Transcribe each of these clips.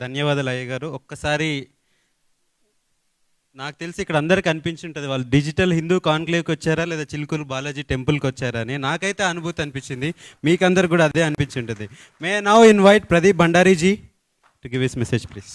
ధన్యవాదాలు అయ్య గారు. ఒక్కసారి నాకు తెలిసి ఇక్కడ అందరికి అనిపించుంటుంది వాళ్ళు డిజిటల్ హిందూ కాన్క్లేవ్కి వచ్చారా లేదా చిలుకూరు బాలాజీ టెంపుల్కి వచ్చారా అని. నాకైతే అనుభూతి అనిపించింది, మీకందరు కూడా అదే అనిపించుంటుంది. May now invite Pradeep Bhandariji to give his message please.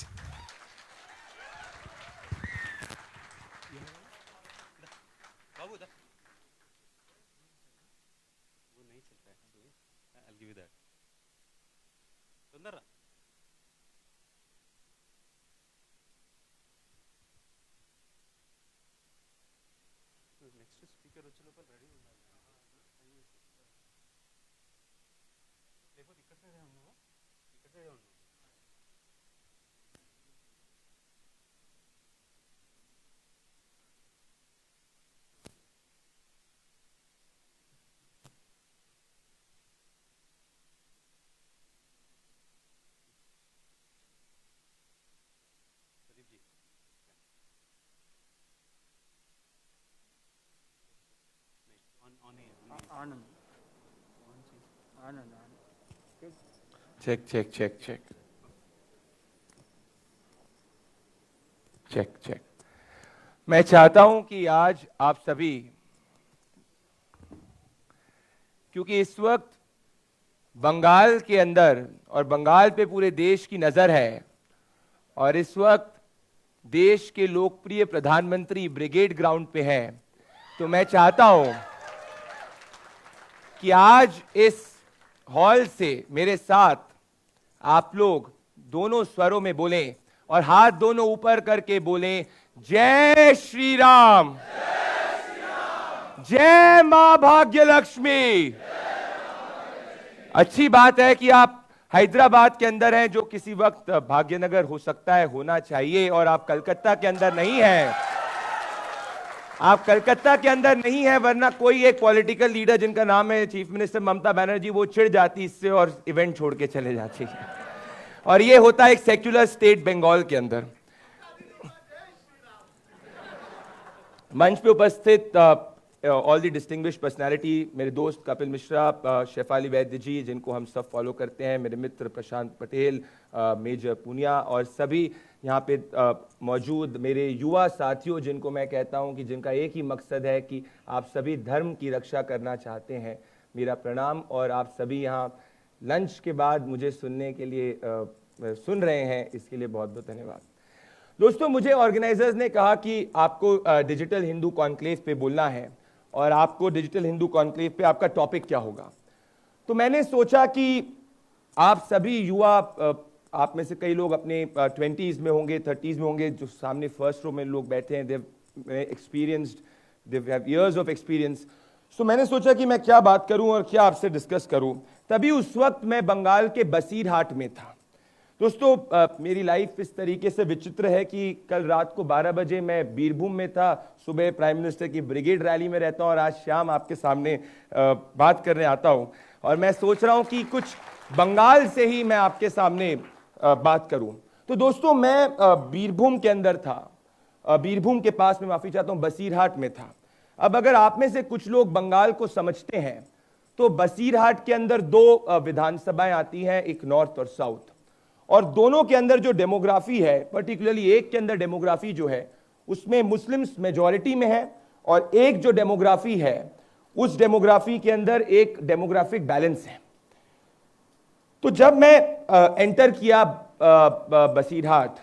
Next speaker వచ్చే లోపల రెడీ ఉండాలి. లేకపోతే ఇక్కడ సైడే ఉన్నావా? ఇక్కడ సైడే ఉన్నావు. Pradeep ji Anand Anand check check check check check check. मैं चाहता हूं कि आज आप सभी, क्योंकि इस वक्त बंगाल के अंदर और बंगाल पे पूरे देश की नजर है और इस वक्त देश के लोकप्रिय प्रधानमंत्री ब्रिगेड ग्राउंड पे हैं, तो मैं चाहता हूं कि आज इस हॉल से मेरे साथ आप लोग दोनों स्वरों में बोलें और हाथ दोनों ऊपर करके बोलें, जय श्री राम, जय मां भाग्यलक्ष्मी। अच्छी बात है कि आप हैदराबाद के अंदर हैं, जो किसी वक्त भाग्यनगर हो सकता है, होना चाहिए, और आप कलकत्ता के अंदर नहीं हैं। आप कलकत्ता के अंदर नहीं है, वरना कोई एक पॉलिटिकल लीडर जिनका नाम है चीफ मिनिस्टर ममता बनर्जी, वो चिढ़ जाती इससे और इवेंट छोड़ के चले जाती है। और ये होता है एक सेक्युलर स्टेट बंगाल के अंदर। मंच पे उपस्थित ऑल दी डिस्टिंग्विश्ड पर्सनालिटी, मेरे दोस्त कपिल मिश्रा, शेफाली वैद्य जी जिनको हम सब फॉलो करते हैं, मेरे मित्र प्रशांत पटेल, मेजर पुनिया, और सभी यहाँ पे मौजूद मेरे युवा साथियों जिनको मैं कहता हूँ कि जिनका एक ही मकसद है कि आप सभी धर्म की रक्षा करना चाहते हैं, मेरा प्रणाम। और आप सभी यहाँ लंच के बाद मुझे सुनने के लिए सुन रहे हैं, इसके लिए बहुत बहुत धन्यवाद। दोस्तों, मुझे ऑर्गेनाइजर्स ने कहा कि आपको डिजिटल हिंदू कॉन्क्लेव पे बोलना है और आपको डिजिटल हिंदू कॉन्क्लेव पे आपका टॉपिक क्या होगा। तो मैंने सोचा कि आप सभी युवा, आप में से कई लोग अपने 20s में होंगे, 30s में होंगे, जो सामने फर्स्ट रो में लोग बैठे हैं, they experienced, they have years of experience. So मैंने सोचा कि मैं क्या बात करूं और क्या आपसे डिस्कस करूं। तभी उस वक्त मैं बंगाल के बसीरहाट में था। दोस्तों, मेरी लाइफ इस तरीके से विचित्र है कि कल रात को 12 बजे मैं बीरभूम में था, सुबह प्राइम मिनिस्टर की ब्रिगेड रैली में रहता हूं और आज शाम आपके सामने बात करने आता हूं। और मैं सोच रहा हूं कि कुछ बंगाल से ही मैं आपके सामने बात करूं। तो दोस्तों, मैं बीरभूम के अंदर था, बीरभूम के पास में, माफी चाहता हूं, बसीरहाट में था। अब अगर आप में से कुछ लोग बंगाल को समझते हैं तो बसीरहाट के अंदर दो विधानसभाएं आती हैं, एक नॉर्थ और साउथ, और दोनों के अंदर जो डेमोग्राफी है, पर्टिकुलरली एक के अंदर डेमोग्राफी जो है उसमें मुस्लिम्स मेजॉरिटी में है, और एक जो डेमोग्राफी है उस डेमोग्राफी के अंदर एक डेमोग्राफिक बैलेंस है। तो जब मैं एंटर किया बसीरहाट,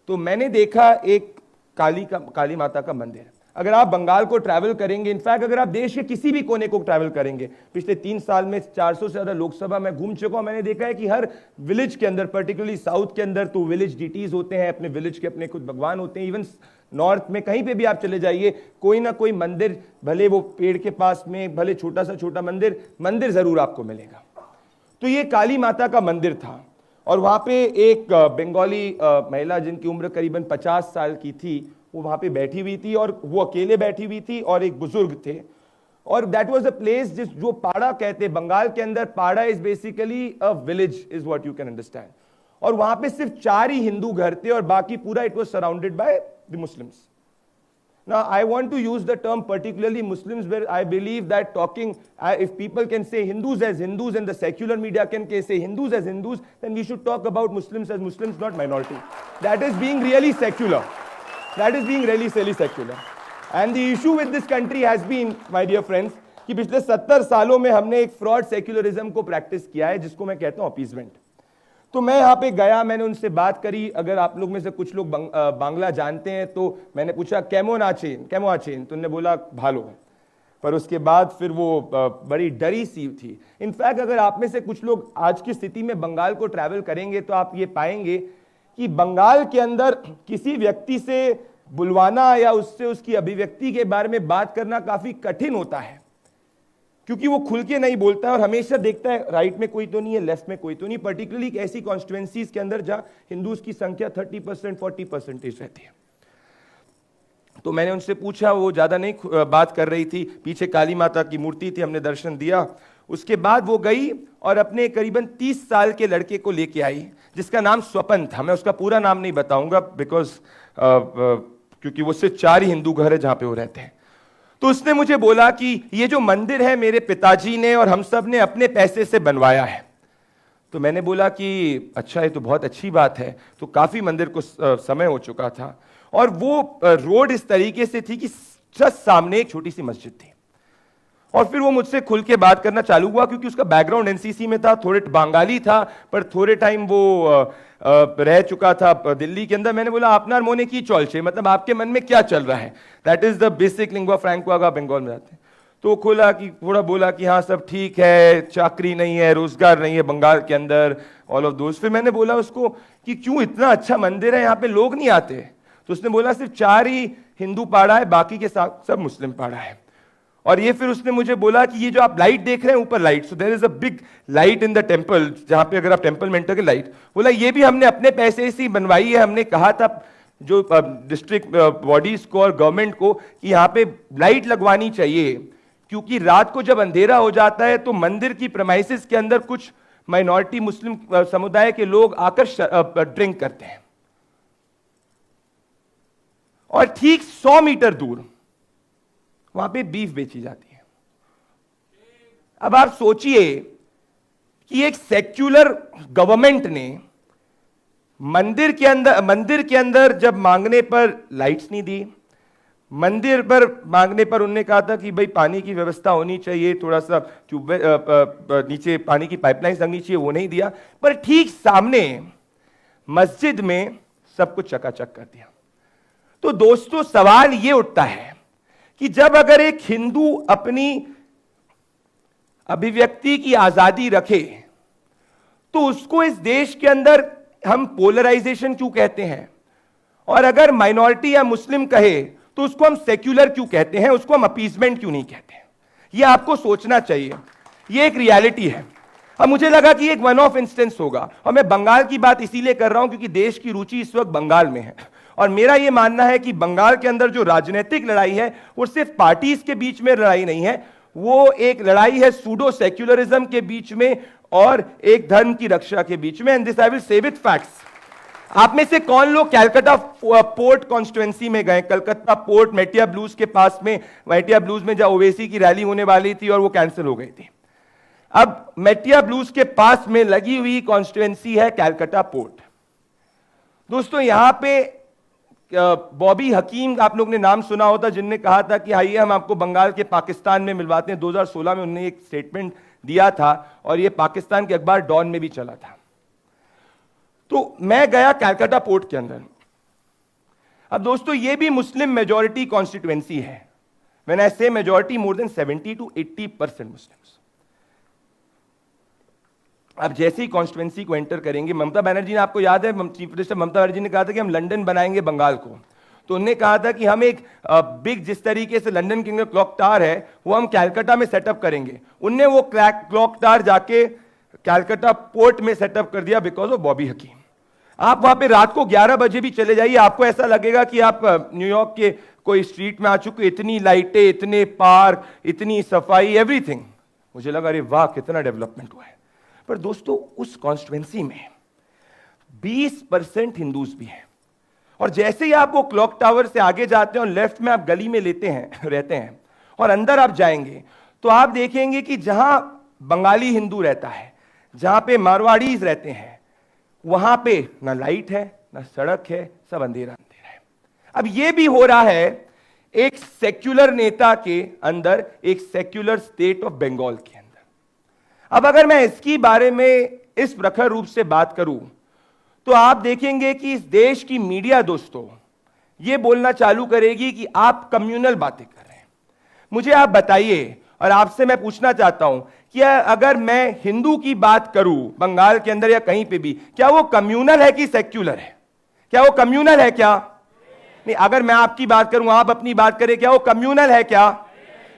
तो मैंने देखा एक काली माता का मंदिर। अगर आप बंगाल को ट्रैवल करेंगे, इनफैक्ट अगर आप देश के किसी भी कोने को ट्रैवल करेंगे, पिछले 3 साल में 400 से ज्यादा लोकसभा में घूम चुका हूं, मैंने देखा है कि हर विलेज के अंदर, पर्टिकुलरली साउथ के अंदर, तो विलेज डीटीज होते हैं, अपने विलेज के अपने खुद भगवान होते हैं। इवन नॉर्थ में कहीं पे भी आप चले जाइए, कोई ना कोई मंदिर, भले वो पेड़ के पास में, भले छोटा सा छोटा मंदिर जरूर आपको मिलेगा। तो ये काली माता का मंदिर था, और वहां पे एक बंगाली महिला जिनकी उम्र करीबन 50 साल की थी, वो वहां पे बैठी हुई थी, और वो अकेले बैठी हुई थी, और एक बुजुर्ग थे। और दैट वाज अ प्लेस जो पाड़ा कहते हैं बंगाल के अंदर। पाड़ा is basically a village, is what you can understand. और वहां पे सिर्फ 4 ही हिंदू घर थे, और बाकी पूरा it was surrounded by the Muslims. Now, I want to use the term particularly Muslims, where I believe that talking, if people can say Hindus as Hindus and the secular media can say Hindus as Hindus, then we should talk about Muslims as Muslims, not minority. That is being really secular. That is being really secular. And the issue with this country has been, my dear friends, कि पिछले 70 सालों में हमने एक fraud secularism को practice किया है, जिसको मैं कहता हूं अपीजमेंट। तो मैं यहां पे गया, मैंने उनसे बात करी। अगर आप लोग में से कुछ लोग बांग्ला जानते हैं तो मैंने पूछा कैमो आचेन, तो उन्होंने बोला भालो। पर उसके बाद फिर वो बड़ी डरी सी थी। इनफैक्ट अगर आप में से कुछ लोग आज की स्थिति में बंगाल को ट्रैवल करेंगे तो आप ये पाएंगे कि बंगाल के अंदर किसी व्यक्ति से बुलवाना या उससे उसकी अभिव्यक्ति के बारे में बात करना काफी कठिन होता है, क्योंकि वो खुल के नहीं बोलता है और हमेशा देखता है राइट में कोई तो नहीं है, लेफ्ट में कोई तो नहीं, पर्टिकुलरली ऐसी कॉन्स्टिट्यूएंसीज के अंदर जहां हिंदूज की संख्या 30% 40% रहती है। तो मैंने उनसे पूछा, वो ज्यादा नहीं बात कर रही थी, पीछे काली माता की मूर्ति थी, हमने दर्शन दिया। उसके बाद वो गई और अपने करीबन 30 साल के लड़के को लेके आई, जिसका नाम स्वपन था। मैं उसका पूरा नाम नहीं बताऊंगा बिकॉज क्योंकि वो सिर्फ 4 ही हिंदू घर है जहां पे वो रहते हैं। तो उसने मुझे बोला कि ये जो मंदिर है मेरे पिताजी ने और हम सब ने अपने पैसे से बनवाया है। तो मैंने बोला कि अच्छा, ये तो बहुत अच्छी बात है। तो काफी मंदिर को समय हो चुका था और वो रोड इस तरीके से थी कि जस्ट सामने एक छोटी सी मस्जिद थी। और फिर वो मुझसे खुल के बात करना चालू हुआ, क्योंकि उसका बैकग्राउंड एनसीसी में था, थोड़े बंगाली था, पर थोड़े टाइम वो रह चुका था दिल्ली के अंदर। मैंने बोला आपनार मोने की चलछे, मतलब आपके मन में क्या चल रहा है। That is the basic lingua franca का बंगाल में जाते हैं। तो खोला कि थोड़ा बोला कि हाँ सब ठीक है, चाकरी नहीं है, रोजगार नहीं है बंगाल के अंदर, ऑल ऑफ दोस्त। फिर मैंने बोला उसको कि क्यों, इतना अच्छा मंदिर है, यहाँ पे लोग नहीं आते। तो उसने बोला सिर्फ 4 ही हिंदू पाड़ा है, बाकी के साथ सब मुस्लिम पाड़ा है। और ये फिर उसने मुझे बोला कि ये जो आप लाइट देख रहे हैं ऊपर light, so there is a big light in the temple, जहां पे अगर आप टेंपल में एंटर के लाइट, बोला ये भी हमने अपने पैसे से ही बनवाई है। हमने कहा था जो डिस्ट्रिक्ट बॉडीज को और गवर्नमेंट को कि यहाँ पे लाइट लगवानी चाहिए, क्योंकि रात को जब अंधेरा हो जाता है तो मंदिर की प्रेमाइसेस के अंदर कुछ माइनॉरिटी मुस्लिम समुदाय के लोग आकर ड्रिंक करते हैं। और ठीक 100 मीटर दूर वहां पे बीफ बेची जाती है। अब आप सोचिए कि एक सेक्युलर गवर्नमेंट ने मंदिर के अंदर जब मांगने पर लाइट्स नहीं दी, मंदिर पर मांगने पर उन्होंने कहा था कि भाई पानी की व्यवस्था होनी चाहिए, थोड़ा सा ट्यूबवेल नीचे पानी की पाइपलाइन लगनी चाहिए, वो नहीं दिया। पर ठीक सामने मस्जिद में सब कुछ चकाचक कर दिया। तो दोस्तों सवाल ये उठता है कि जब अगर एक हिंदू अपनी अभिव्यक्ति की आजादी रखे तो उसको इस देश के अंदर हम पोलराइजेशन क्यों कहते हैं, और अगर माइनॉरिटी या मुस्लिम कहे तो उसको हम सेक्युलर क्यों कहते हैं, उसको हम अपीजमेंट क्यों नहीं कहते हैं। यह आपको सोचना चाहिए, यह एक रियलिटी है। अब मुझे लगा कि एक वन ऑफ इंस्टेंस होगा, और मैं बंगाल की बात इसीलिए कर रहा हूं क्योंकि देश की रुचि इस वक्त बंगाल में है। और मेरा यह मानना है कि बंगाल के अंदर जो राजनीतिक लड़ाई है वो सिर्फ पार्टीज के बीच में लड़ाई नहीं है, वो एक लड़ाई है सूडो सेक्युलरिज्म के बीच में और एक धर्म की रक्षा के बीच में। एंड दिस आई विल से विद फैक्ट्स। आप में से कौन लोग कैलकाटा पोर्ट कॉन्स्टिट्यूएंसी में गए? कलकत्ता पोर्ट मेटिया ब्लूज के पास में, मेटिया ब्लूज में जहां ओवैसी की रैली होने वाली थी और वो कैंसिल हो गई थी। अब मेटिया ब्लूज के पास में लगी हुई कॉन्स्टिट्यूएंसी है कैलकाटा पोर्ट। दोस्तों यहां पे बॉबी हकीम, आप लोग ने नाम सुना होता, जिनने कहा था कि आइए हम आपको बंगाल के पाकिस्तान में मिलवाते हैं। 2016 में उन्होंने एक स्टेटमेंट दिया था और यह पाकिस्तान के अखबार डॉन में भी चला था। तो मैं गया कैलकाटा पोर्ट के अंदर। अब दोस्तों यह भी मुस्लिम मेजॉरिटी कॉन्स्टिट्यूएंसी है। व्हेन आई से majority, more than 70 to 80% Muslims. अब जैसे ही कॉन्स्टिट्यूएंसी को एंटर करेंगे, ममता बनर्जी ने, आपको याद है चीफ मिनिस्टर ममता बनर्जी ने कहा था कि हम लंदन बनाएंगे बंगाल को। तो उन्होंने कहा था कि हम एक बिग, जिस तरीके से लंदन के अंदर क्लॉक टावर है वो हम कैलकाटा में सेटअप करेंगे। उनने वो क्लॉक टावर जाके कैलकाटा पोर्ट में सेटअप कर दिया बिकॉज ऑफ बॉबी हकीम। आप वहां पे रात को 11 बजे भी चले जाइए, आपको ऐसा लगेगा कि आप न्यूयॉर्क के कोई स्ट्रीट में आ चुके। इतनी लाइटें, इतने पार्क, इतनी सफाई, एवरीथिंग। मुझे लगा अरे वाह कितना डेवलपमेंट हुआ है। पर दोस्तों उस कॉन्स्टिट्यूएंसी में 20% हिंदूज भी हैं और जैसे ही आप वो क्लॉक टावर से आगे जाते हैं और लेफ्ट में आप गली में लेते हैं रहते हैं और अंदर आप जाएंगे तो आप देखेंगे कि जहां बंगाली हिंदू रहता है, जहां पे मारवाड़ीज रहते हैं, वहां पे ना लाइट है ना सड़क है, सब अंधेरा अंधेरा है। अब यह भी हो रहा है एक सेक्युलर नेता के अंदर, एक सेक्युलर स्टेट ऑफ बंगाल के अंदर। अब अगर मैं इसकी बारे में इस प्रखर रूप से बात करूं तो आप देखेंगे कि इस देश की मीडिया दोस्तों यह बोलना चालू करेगी कि आप कम्युनल बातें कर रहे हैं। मुझे आप बताइए, और आपसे मैं पूछना चाहता हूं कि अगर मैं हिंदू की बात करूं बंगाल के अंदर या कहीं पे भी, क्या वो कम्युनल है कि सेक्युलर है? क्या वो कम्युनल है? क्या नहीं? अगर मैं आपकी बात करूं, आप अपनी बात करें, क्या वो कम्युनल है? क्या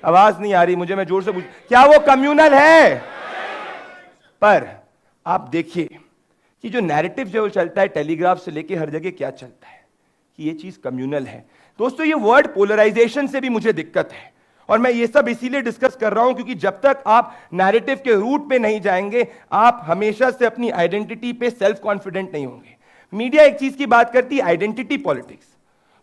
आवाज नहीं आ रही मुझे, मैं जोर से पूछ, क्या वो कम्युनल है? पर आप देखिए कि जो नैरेटिव जो चलता है टेलीग्राफ से लेके हर जगह, क्या चलता है कि ये चीज कम्युनल है। दोस्तों ये वर्ड पोलराइजेशन से भी मुझे दिक्कत है, और मैं ये सब इसीलिए डिस्कस कर रहा हूं क्योंकि जब तक आप नैरेटिव के रूट पे नहीं जाएंगे, आप हमेशा से अपनी आइडेंटिटी पे सेल्फ कॉन्फिडेंट नहीं होंगे। मीडिया एक चीज की बात करती है, आइडेंटिटी पॉलिटिक्स।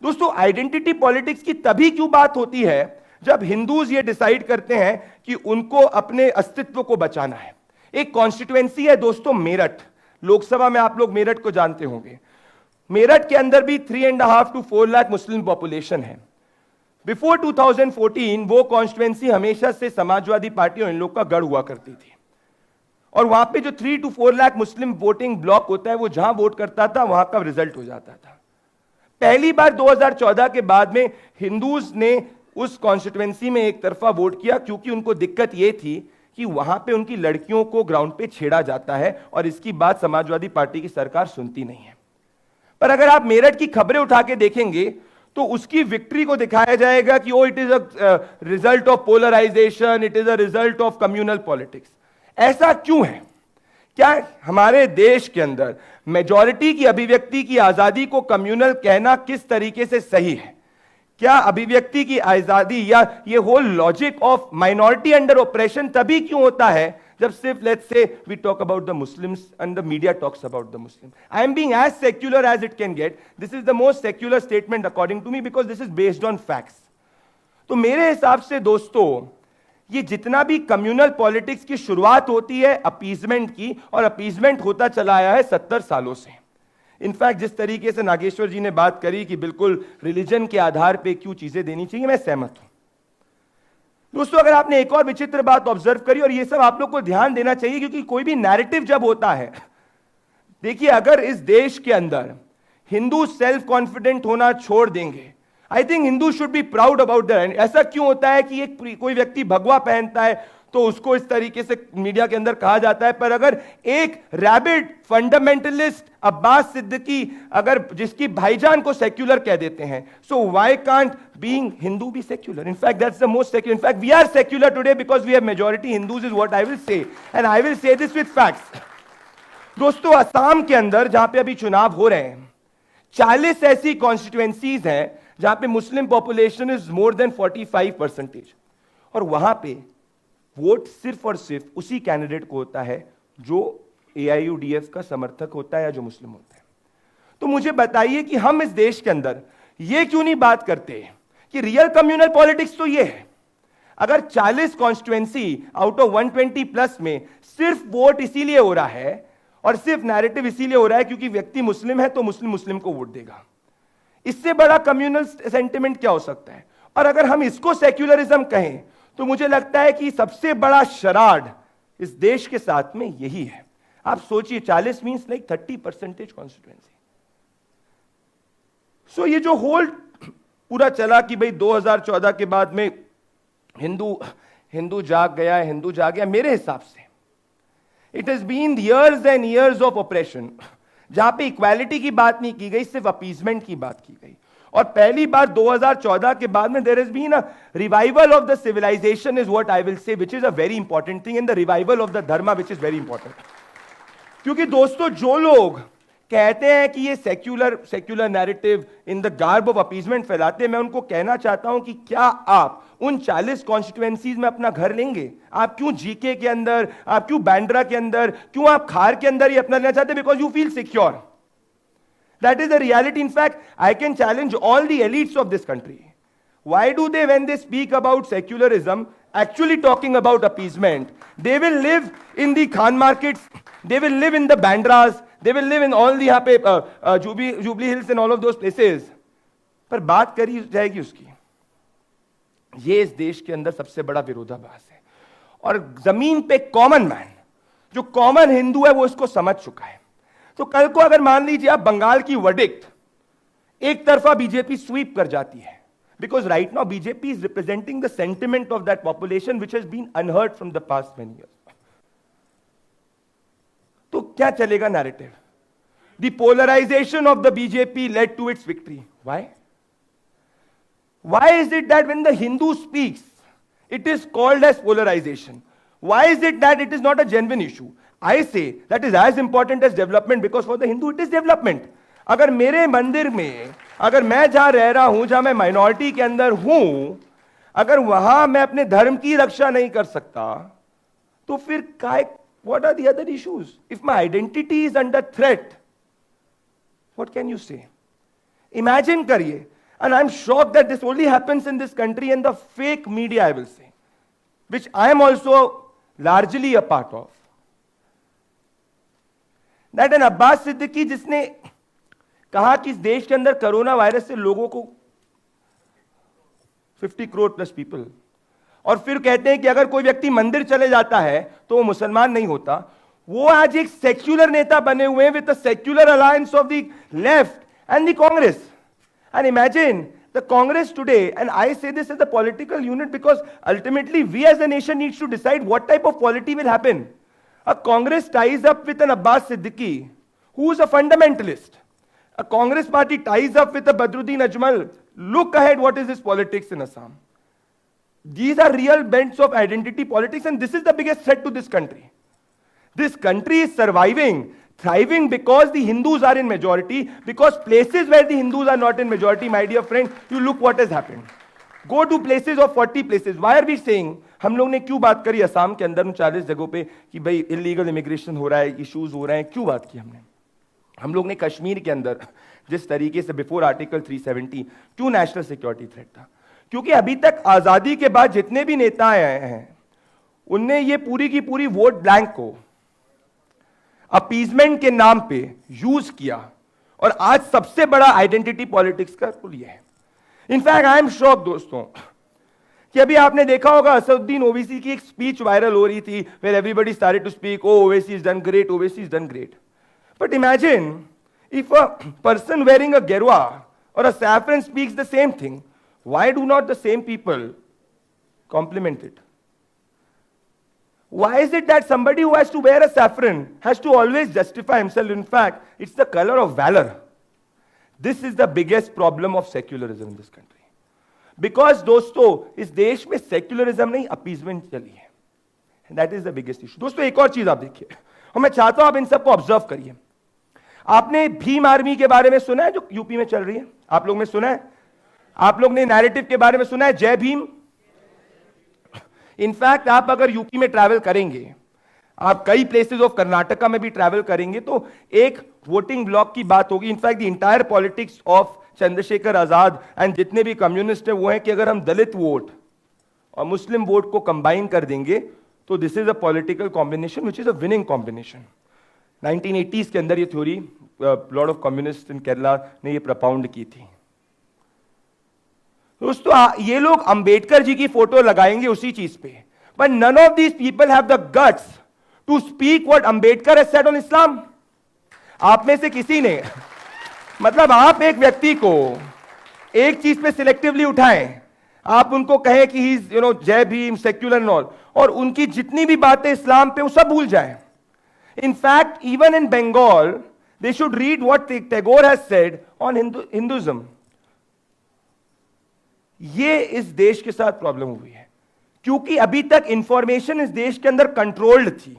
दोस्तों आइडेंटिटी पॉलिटिक्स की तभी क्यों बात होती है जब हिंदूज ये डिसाइड करते हैं कि उनको अपने अस्तित्व को बचाना है। एक कॉन्स्टिट्यूएंसी है दोस्तों मेरठ, लोकसभा में आप लोग मेरठ को जानते होंगे। मेरठ के अंदर भी 3.5 to 4 लाख मुस्लिम पॉपुलेशन है। बिफोर 2014 वो कॉन्स्टिट्यूएंसी हमेशा से समाजवादी पार्टी और इन लोग का गढ़ हुआ करती थी, और वहां पे जो 3 to 4 lakh Muslim voting block होता है, वो जहां वोट करता था वहां का रिजल्ट हो जाता था। पहली बार 2014 के बाद में हिंदूज ने उस कॉन्स्टिट्यूएंसी में एक तरफा वोट किया, क्योंकि उनको दिक्कत यह थी कि वहां पे उनकी लड़कियों को ग्राउंड पे छेड़ा जाता है और इसकी बात समाजवादी पार्टी की सरकार सुनती नहीं है। पर अगर आप मेरठ की खबरें उठा के देखेंगे तो उसकी विक्ट्री को दिखाया जाएगा कि oh it is a result of polarisation, it is a result of communal politics. ऐसा क्यों है? क्या हमारे देश के अंदर मेजॉरिटी की अभिव्यक्ति की आजादी को कम्युनल कहना किस तरीके से सही है? क्या अभिव्यक्ति की आजादी या ये whole logic of minority under operation तभी क्यों होता है जब सिर्फ let's say we talk about the Muslims and the media talks about the Muslim? I am being as secular as it can get. This is the most secular statement according to me because this is based on facts. तो मेरे हिसाब से दोस्तों ये जितना भी communal politics की शुरुआत होती है अपीजमेंट की, और अपीजमेंट होता चला आया है 70 सालों से। इनफैक्ट जिस तरीके से नागेश्वर जी ने बात करी कि बिल्कुल रिलीजन के आधार पे क्यों चीजें देनी चाहिए, मैं सहमत हूं। दोस्तों अगर आपने एक और विचित्र बात ऑब्जर्व करी, और ये सब आप लोग को ध्यान देना चाहिए क्योंकि कोई भी नैरेटिव जब होता है, देखिए अगर इस देश के अंदर हिंदू सेल्फ कॉन्फिडेंट होना छोड़ देंगे, I think Hindu should be proud about that. ऐसा क्यों होता है कि एक कोई व्यक्ति भगवा पहनता है तो उसको इस तरीके से मीडिया के अंदर कहा जाता है, पर अगर एक रैबिड फंडामेंटलिस्ट अब्बास सिद्दीकी अगर जिसकी भाईजान को सेक्युलर कह देते हैं, so why can't being Hindu be secular? In fact that's the most secular. In fact we are secular today because we have majority Hindus is what I will say, and I will say this with facts. दोस्तों असम के अंदर जहां पे अभी चुनाव हो रहे हैं, 40 ऐसी कॉन्स्टिट्यूएंसीज हैं जहां पे Muslim population is more than 45%, और वहां पे वोट सिर्फ और सिर्फ उसी कैंडिडेट को होता है जो AIUDF का समर्थक होता है या जो मुस्लिम होता है। तो मुझे बताइए कि हम इस देश के अंदर ये क्यों नहीं बात करते कि रियल कम्युनल पॉलिटिक्स तो ये है। अगर 40 कॉन्स्टिट्यूएंसी आउट ऑफ 120 प्लस में सिर्फ वोट इसीलिए हो रहा है और सिर्फ नैरेटिव इसीलिए हो रहा है क्योंकि व्यक्ति मुस्लिम है तो मुस्लिम मुस्लिम को वोट देगा, इससे बड़ा कम्युनल सेंटिमेंट क्या हो सकता है? और अगर हम इसको सेक्युलरिज्म कहें तो मुझे लगता है कि सबसे बड़ा शराड इस देश के साथ में यही है। आप सोचिए 40 मींस लाइक 30% कॉन्स्टिट्यूएंसी। सो ये जो होल पूरा चला कि भाई 2014 के बाद में हिंदू जाग गया, हिंदू जाग गया, मेरे हिसाब से it has been years and years of operation जहां पे इक्वालिटी की बात नहीं की गई, सिर्फ अपीजमेंट की बात की गई। और पहली बार 2014 के बाद में there has been a revival of the civilization is what I will say, which is a very important thing, in the revival of the dharma which is very important. क्योंकि दोस्तों जो लोग कहते हैं कि ये secular narrative in the garb of appeasement फैलाते हैं, मैं उनको कहना चाहता हूं कि क्या आप उन 40 कॉन्स्टिट्यूएंसीज में अपना घर लेंगे? आप क्यों जीके के अंदर, आप क्यों बांद्रा के अंदर, क्यों आप खार के अंदर ये अपना लेना चाहते हैं? Because you feel secure. That is the reality. In fact, I can challenge all the elites of this country. Why do they, when they speak about secularism, actually talking about appeasement? They will live in the Khan markets, they will live in the Bandras, they will live in all the यहाँ पे Jubilee Hills and all of those places. पर बात करी जाएगी उसकी. ये इस देश के अंदर सबसे बड़ा विरोधाभास है. और जमीन पे कॉमन मैन, जो कॉमन हिंदू है, वो इसको समझ चुका है. तो कल को अगर मान लीजिए आप बंगाल की वर्डिक्ट एक तरफा बीजेपी स्वीप कर जाती है, because right now BJP is representing the sentiment of that population which has been unheard from the past many years. तो क्या चलेगा narrative? The polarization of the BJP led to its victory. Why? Why is it that when the Hindu speaks, it is called as polarization? Why is it that it is not a genuine issue? I say that is as important as development, because for the Hindu it is development. अगर मेरे मंदिर में, अगर मैं जहां रह रहा हूं, जहां मैं माइनॉरिटी के अंदर हूं, अगर वहां मैं अपने धर्म की रक्षा नहीं कर सकता, तो फिर काय, what are the other issues? If my identity is under threat, what can you say? Imagine करिए. And I'm shocked that this only happens in this country and the fake media, I will say, which I am also largely a part of. That an Abbas Siddiqui जिसने कहा कि इस देश के अंदर corona virus से लोगों को 50 करोड़ प्लस पीपल, और फिर कहते हैं कि अगर कोई व्यक्ति मंदिर चले जाता है तो वो मुसलमान नहीं होता. वो आज एक सेक्युलर नेता बने हुए हैं with the secular alliance of the left and the Congress. And imagine the Congress today, and I say this as a political unit because ultimately we as a nation needs to decide what type of polity will happen. A Congress ties up with an Abbas Siddiqui, who is a fundamentalist. A Congress party ties up with a Badruddin Ajmal. Look ahead, what is this politics in Assam? These are real bents of identity politics, and this is the biggest threat to this country. This country is surviving, thriving because the Hindus are in majority, because places where the Hindus are not in majority, my dear friend, you look what has happened. Go to places of 40 places. Why are we saying, हम लोग ने क्यों बात करी असम के अंदर 40 जगहों पे कि भाई इलीगल इमिग्रेशन हो रहा है, इश्यूज हो रहे हैं, क्यों बात की हमने? हम लोग ने कश्मीर के अंदर जिस तरीके से बिफोर आर्टिकल 370 क्यों नेशनल सिक्योरिटी थ्रेट था? क्योंकि अभी तक आजादी के बाद जितने भी नेता आए हैं उनने ये पूरी की पूरी वोट ब्लैंक को अपीजमेंट के नाम पे यूज किया, और आज सबसे बड़ा आइडेंटिटी पॉलिटिक्स का पुल ये है. इनफैक्ट आई एम शॉक दोस्तों कि अभी आपने देखा होगा असदुद्दीन ओवैसी की एक स्पीच वायरल हो रही थी, where everybody started to speak, oh Owaisi is done great, Owaisi is done great. But imagine if a person wearing a गेरुआ और a saffron speaks the same thing, why do not the same people compliment it? Why is it that somebody who has to wear a saffron has to always justify himself? In fact, it's the color of valor. This is the biggest problem of secularism in this country. Because दोस्तों इस देश में secularism नहीं appeasement चली है. And that is the biggest issue. दोस्तों एक और चीज आप देखिए, और मैं चाहता हूं आप इन सबको ऑब्जर्व करिए. आपने भीम आर्मी के बारे में सुना है जो यूपी में चल रही है? आप लोग ने सुना है? आप लोग ने नैरेटिव के बारे में सुना है, जय भीम? इनफैक्ट आप अगर यूपी में ट्रैवल करेंगे, आप कई प्लेसेस ऑफ कर्नाटका में भी ट्रैवल करेंगे, तो एक वोटिंग ब्लॉक की बात होगी. In fact the entire politics of Chandrashekhar Azad and जितने भी कम्युनिस्ट हैं वो है कि अगर हम दलित वोट और मुस्लिम वोट को कंबाइन कर देंगे तो this is a political combination which is a winning combination. 1980s के अंदर ये थ्योरी लॉट ऑफ कम्युनिस्ट इन केरला ने ये प्रपाउंड की थी. दोस्तों ये लोग अंबेडकर जी की फोटो लगाएंगे उसी चीज पे, but none of these people have the guts to speak what Ambedkar has said on Islam. आप में से किसी ने, मतलब आप एक व्यक्ति को एक चीज पे सिलेक्टिवली उठाएं, आप उनको कहें कि ही इज जय भीम, सेक्युलर एंड ऑल, और उनकी जितनी भी बातें इस्लाम पे वो सब भूल जाएं. In fact even in Bengal they should read what Tagore has said on Hinduism. ये इस देश के साथ प्रॉब्लम हुई है क्योंकि अभी तक इंफॉर्मेशन इस देश के अंदर कंट्रोल्ड थी.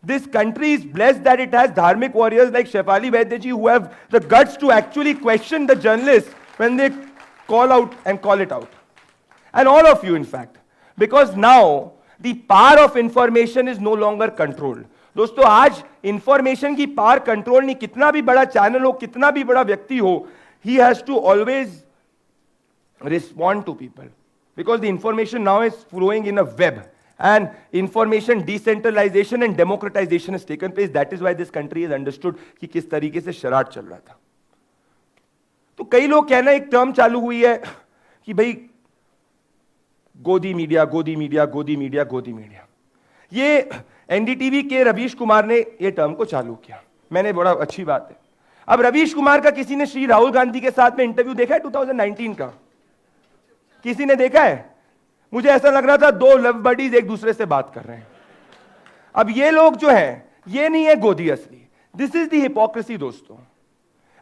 This country is blessed that it has धार्मिक warriors like Shefali Vaidya ji who have the guts to actually question the journalist when they call out and call it out, and all of you in fact, because now the power of information is no longer controlled. दोस्तों आज information की power control नहीं, कितना भी बड़ा channel हो, कितना भी बड़ा व्यक्ति हो, he has to always respond to people because the information now is flowing in a web and information decentralization and democratization has taken place. That is why this country has understood कि किस तरीके से शरारत चल रहा था. तो कई लोग कहना, एक टर्म चालू हुई है कि भाई गोदी मीडिया, गोदी मीडिया, गोदी मीडिया, गोदी मीडिया. ये एनडीटीवी के रवीश कुमार ने ये टर्म को चालू किया. मैंने बड़ा अच्छी बात है. अब रवीश कुमार का किसी ने श्री राहुल गांधी के साथ में इंटरव्यू देखा है 2019 का? किसी ने देखा है? मुझे ऐसा लग रहा था दो लव बडीज एक दूसरे से बात कर रहे हैं. अब ये लोग जो हैं, ये नहीं है गोदी असली. दिस इज द हिपोक्रेसी दोस्तों.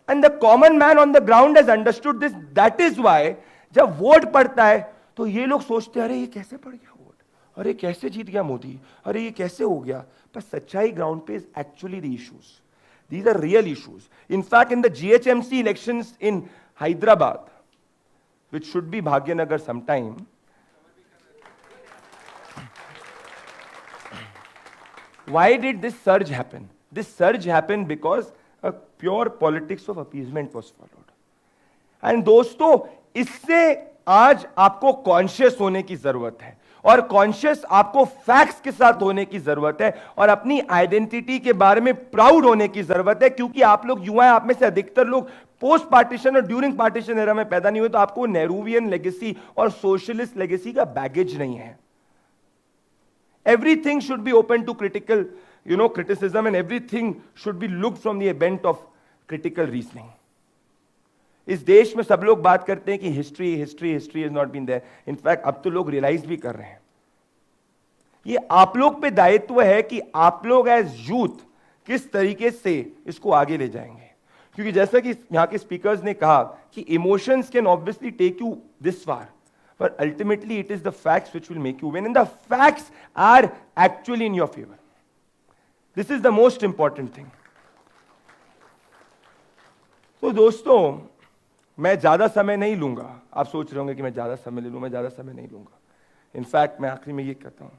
And the common man on the ground has understood this. That is why जब वोट पड़ता है तो ये लोग सोचते हैं, अरे ये कैसे पड़ गया वोट, अरे कैसे जीत गया मोदी, अरे ये कैसे हो गया. पर सच्चाई ग्राउंड पे is actually the issues. These are real issues. In fact, in the GHMC elections in Hyderabad, which should be Bhagyanagar sometime, why did this surge happen? This surge happened because a pure politics of appeasement was followed. And दोस्तों, इससे आज आपको conscious होने की जरूरत है और conscious आपको फैक्ट्स के साथ होने की जरूरत है और अपनी आइडेंटिटी के बारे में प्राउड होने की जरूरत है. क्योंकि आप लोग युवा हैं, आप में से अधिकतर लोग पोस्ट पार्टीशन और ड्यूरिंग पार्टीशन एरा में पैदा नहीं हुए, तो आपको नेहरूवियन लेगेसी और सोशलिस्ट लेगेसी का बैगेज नहीं है. Everything should be open to critical criticism, and everything should be looked from the bent of critical reasoning. इस देश में सब लोग बात करते हैं कि history history history is not been there. In fact अब तो लोग रियलाइज भी कर रहे हैं. ये आप लोग पे दायित्व है कि आप लोग एज यूथ किस तरीके से इसको आगे ले जाएंगे. क्योंकि जैसा कि यहां के स्पीकर्स ने कहा कि emotions can obviously take you this far, but ultimately it is the facts which will make you win, and the facts are actually in your favor. This is the most important thing. तो दोस्तों, मैं ज्यादा समय नहीं लूंगा. आप सोच रहे होंगे कि मैं ज्यादा समय ले लूं. मैं ज्यादा समय नहीं लूंगा. इनफैक्ट मैं आखिरी में ये कहता हूं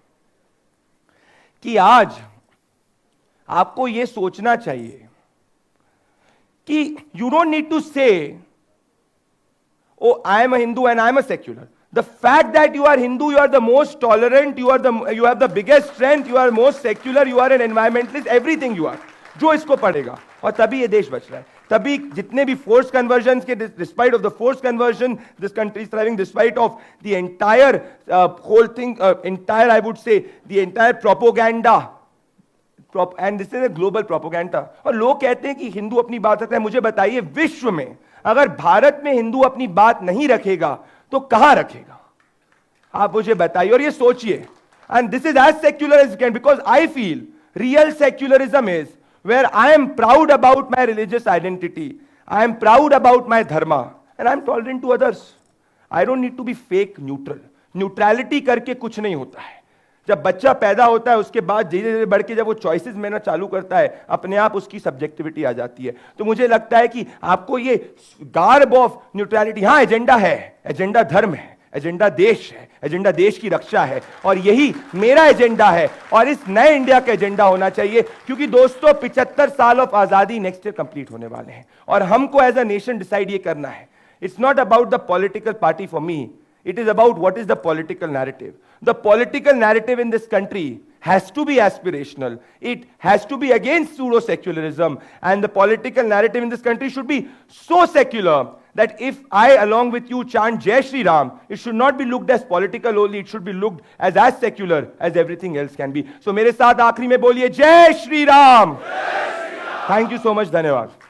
कि आज आपको ये सोचना चाहिए कि यू डोंट नीड टू से, oh, I am a Hindu and I am a secular. The fact that you are Hindu, you are the most tolerant, you have the biggest strength, you are most secular, you are an environmentalist, everything you are. जो इसको पढ़ेगा, और तभी ये देश बच रहा है. तभी जितने भी forced conversions के, despite of the forced conversion, this country is thriving, despite of the entire whole thing, entire, I would say, the entire propaganda. And this is a global propaganda. और लोग कहते हैं कि हिंदू अपनी बात रखता है. मुझे बताइए, विश्व में अगर भारत में हिंदू अपनी बात नहीं रखेगा तो कहां रखेगा? आप मुझे बताइए और ये सोचिए. And this is as secular as can, because I feel real secularism is where I am proud about my religious identity, I am proud about my dharma, and I am tolerant to others. I don't need to be fake neutral. Neutrality करके कुछ नहीं होता है. जब बच्चा पैदा होता है उसके बाद धीरे धीरे बढ़ के जब वो चॉइसेस लेना चालू करता है, अपने आप उसकी सब्जेक्टिविटी आ जाती है. तो मुझे लगता है कि आपको ये गार्ब ऑफ न्यूट्रलिटी, हाँ एजेंडा है, एजेंडा धर्म है, एजेंडा देश है, एजेंडा देश की रक्षा है, और यही मेरा एजेंडा है और इस नए इंडिया का एजेंडा होना चाहिए. क्योंकि दोस्तों 75 साल ऑफ आजादी नेक्स्ट ईयर कंप्लीट होने वाले हैं और हमको एज अ नेशन डिसाइड ये करना है. It's not about the political party for me. It is about what is the political narrative. The political narrative in this country has to be aspirational. It has to be against pseudo-secularism. And the political narrative in this country should be so secular that if I, along with you, chant Jai Shri Ram, it should not be looked as political only. It should be looked as secular as everything else can be. So मेरे साथ आखिरी में बोलिए जय Shri Ram. Thank you so much. धन्यवाद.